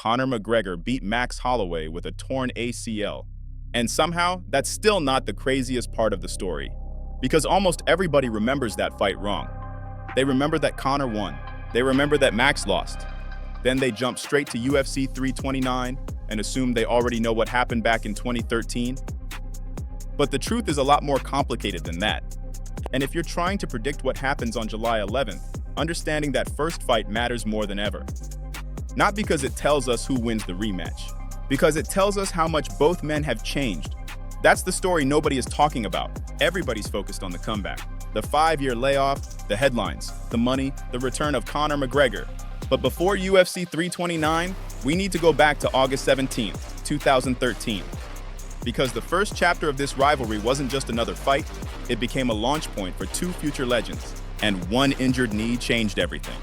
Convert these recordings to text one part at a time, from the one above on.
Conor McGregor beat Max Holloway with a torn ACL. And somehow, that's still not the craziest part of the story, because almost everybody remembers that fight wrong. They remember that Conor won. They remember that Max lost. Then they jump straight to UFC 329 and assume they already know what happened back in 2013. But the truth is a lot more complicated than that. And if you're trying to predict what happens on July 11th, understanding that first fight matters more than ever. Not because it tells us who wins the rematch, because it tells us how much both men have changed. That's the story nobody is talking about. Everybody's focused on the comeback. The 5-year layoff, the headlines, the money, the return of Conor McGregor. But before UFC 329, we need to go back to August 17th, 2013. Because the first chapter of this rivalry wasn't just another fight, it became a launch point for two future legends, and one injured knee changed everything.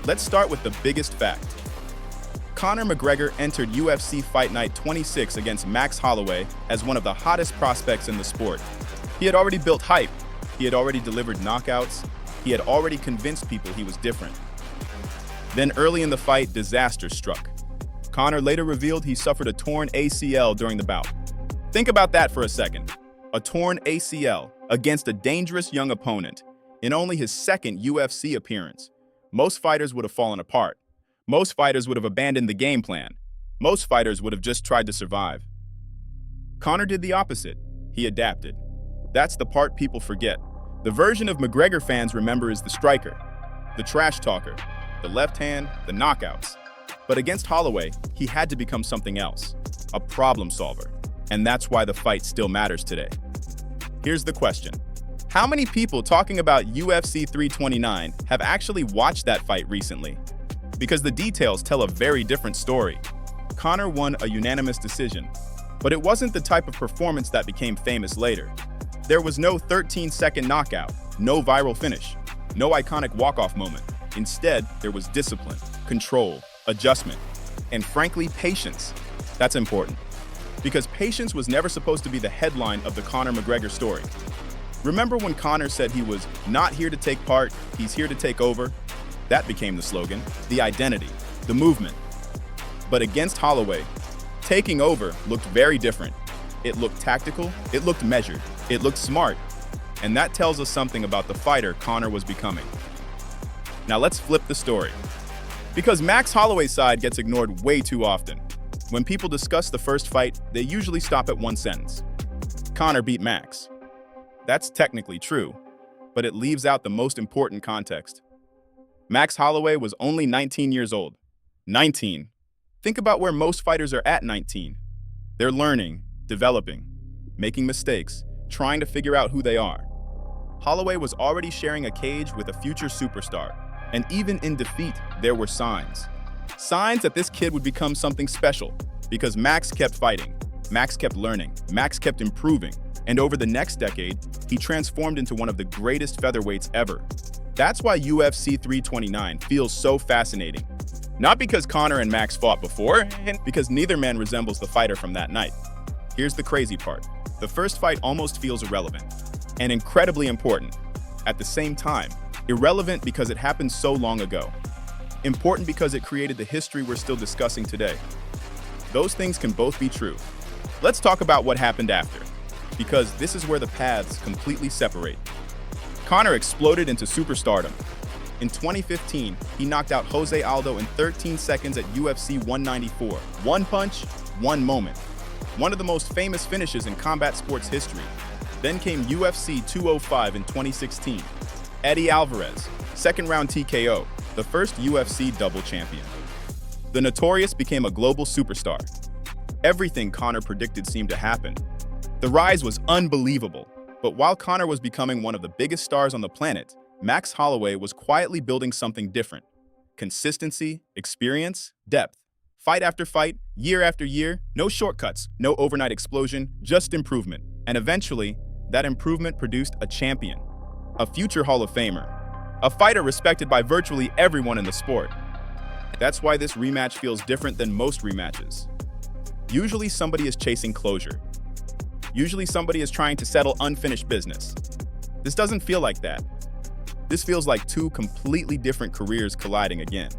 Let's start with the biggest fact. Conor McGregor entered UFC Fight Night 26 against Max Holloway as one of the hottest prospects in the sport. He had already built hype, he had already delivered knockouts, he had already convinced people he was different. Then early in the fight, disaster struck. Conor later revealed he suffered a torn ACL during the bout. Think about that for a second. A torn ACL against a dangerous young opponent in only his second UFC appearance. Most fighters would have fallen apart. Most fighters would have abandoned the game plan. Most fighters would have just tried to survive. Conor did the opposite. He adapted. That's the part people forget. The version of McGregor fans remember is the striker, the trash talker, the left hand, the knockouts. But against Holloway, he had to become something else, a problem solver. And that's why the fight still matters today. Here's the question. How many people talking about UFC 329 have actually watched that fight recently? Because the details tell a very different story. Conor won a unanimous decision, but it wasn't the type of performance that became famous later. There was no 13-second knockout, no viral finish, no iconic walk-off moment. Instead, there was discipline, control, adjustment, and frankly, patience. That's important, because patience was never supposed to be the headline of the Conor McGregor story. Remember when Conor said he was not here to take part, he's here to take over? That became the slogan, the identity, the movement. But against Holloway, taking over looked very different. It looked tactical, it looked measured, it looked smart. And that tells us something about the fighter Conor was becoming. Now let's flip the story. Because Max Holloway's side gets ignored way too often. When people discuss the first fight, they usually stop at one sentence. Conor beat Max. That's technically true, but it leaves out the most important context. Max Holloway was only 19 years old. 19. Think about where most fighters are at 19. They're learning, developing, making mistakes, trying to figure out who they are. Holloway was already sharing a cage with a future superstar, and even in defeat, there were signs. Signs that this kid would become something special, because Max kept fighting, Max kept learning, Max kept improving, and over the next decade, he transformed into one of the greatest featherweights ever. That's why UFC 329 feels so fascinating. Not because Conor and Max fought before, and because neither man resembles the fighter from that night. Here's the crazy part. The first fight almost feels irrelevant, and incredibly important. At the same time, irrelevant because it happened so long ago. Important because it created the history we're still discussing today. Those things can both be true. Let's talk about what happened after, because this is where the paths completely separate. Conor exploded into superstardom. In 2015, he knocked out Jose Aldo in 13 seconds at UFC 194. One punch, one moment. One of the most famous finishes in combat sports history. Then came UFC 205 in 2016. Eddie Alvarez, second-round TKO, the first UFC double champion. The Notorious became a global superstar. Everything Conor predicted seemed to happen. The rise was unbelievable, but while Conor was becoming one of the biggest stars on the planet, Max Holloway was quietly building something different. Consistency, experience, depth. Fight after fight, year after year, no shortcuts, no overnight explosion, just improvement. And eventually, that improvement produced a champion, a future Hall of Famer, a fighter respected by virtually everyone in the sport. That's why this rematch feels different than most rematches. Usually somebody is chasing closure. Usually somebody is trying to settle unfinished business. This doesn't feel like that. This feels like two completely different careers colliding again.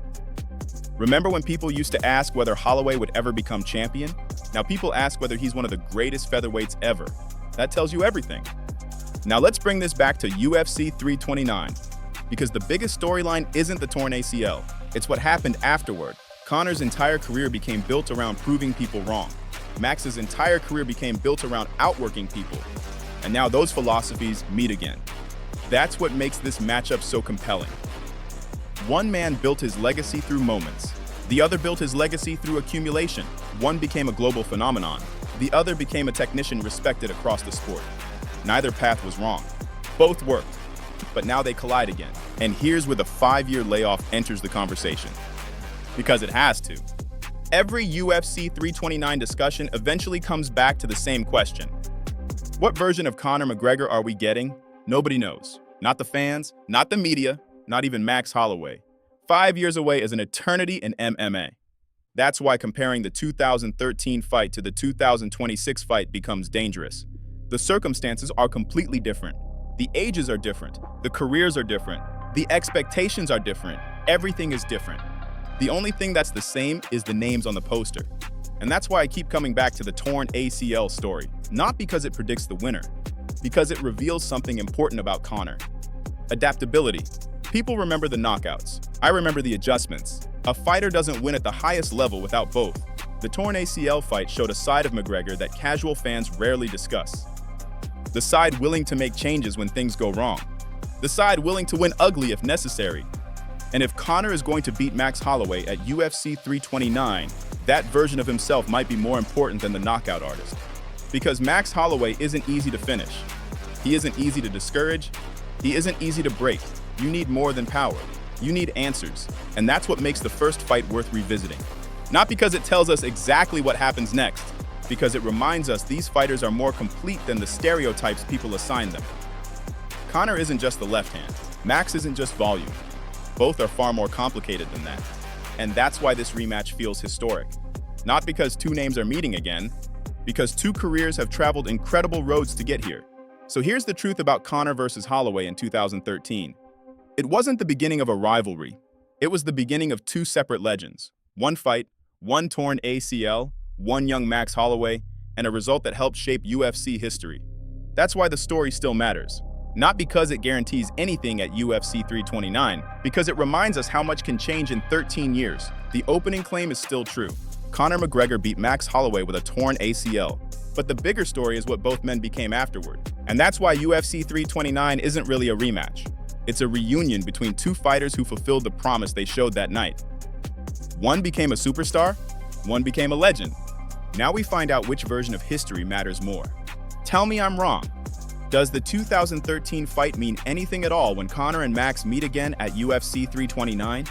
Remember when people used to ask whether Holloway would ever become champion? Now people ask whether he's one of the greatest featherweights ever. That tells you everything. Now let's bring this back to UFC 329, because the biggest storyline isn't the torn ACL, it's what happened afterward. Conor's entire career became built around proving people wrong. Max's entire career became built around outworking people. And now those philosophies meet again. That's what makes this matchup so compelling. One man built his legacy through moments. The other built his legacy through accumulation. One became a global phenomenon. The other became a technician respected across the sport. Neither path was wrong. Both worked. But now they collide again. And here's where the 5-year layoff enters the conversation. Because it has to. Every UFC 329 discussion eventually comes back to the same question. What version of Conor McGregor are we getting? Nobody knows. Not the fans, not the media, not even Max Holloway. 5 years away is an eternity in MMA. That's why comparing the 2013 fight to the 2026 fight becomes dangerous. The circumstances are completely different. The ages are different. The careers are different. The expectations are different. Everything is different. The only thing that's the same is the names on the poster. And that's why I keep coming back to the torn ACL story. Not because it predicts the winner, because it reveals something important about Conor. Adaptability. People remember the knockouts. I remember the adjustments. A fighter doesn't win at the highest level without both. The torn ACL fight showed a side of McGregor that casual fans rarely discuss. The side willing to make changes when things go wrong. The side willing to win ugly if necessary. And if Conor is going to beat Max Holloway at UFC 329, that version of himself might be more important than the knockout artist. Because Max Holloway isn't easy to finish. He isn't easy to discourage. He isn't easy to break. You need more than power. You need answers. And that's what makes the first fight worth revisiting. Not because it tells us exactly what happens next, because it reminds us these fighters are more complete than the stereotypes people assign them. Conor isn't just the left hand. Max isn't just volume. Both are far more complicated than that. And that's why this rematch feels historic. Not because two names are meeting again, because two careers have traveled incredible roads to get here. So here's the truth about Conor versus Holloway in 2013. It wasn't the beginning of a rivalry. It was the beginning of two separate legends. One fight, one torn ACL, one young Max Holloway, and a result that helped shape UFC history. That's why the story still matters. Not because it guarantees anything at UFC 329, because it reminds us how much can change in 13 years. The opening claim is still true. Conor McGregor beat Max Holloway with a torn ACL. But the bigger story is what both men became afterward. And that's why UFC 329 isn't really a rematch. It's a reunion between two fighters who fulfilled the promise they showed that night. One became a superstar, one became a legend. Now we find out which version of history matters more. Tell me I'm wrong. Does the 2013 fight mean anything at all when Conor and Max meet again at UFC 329?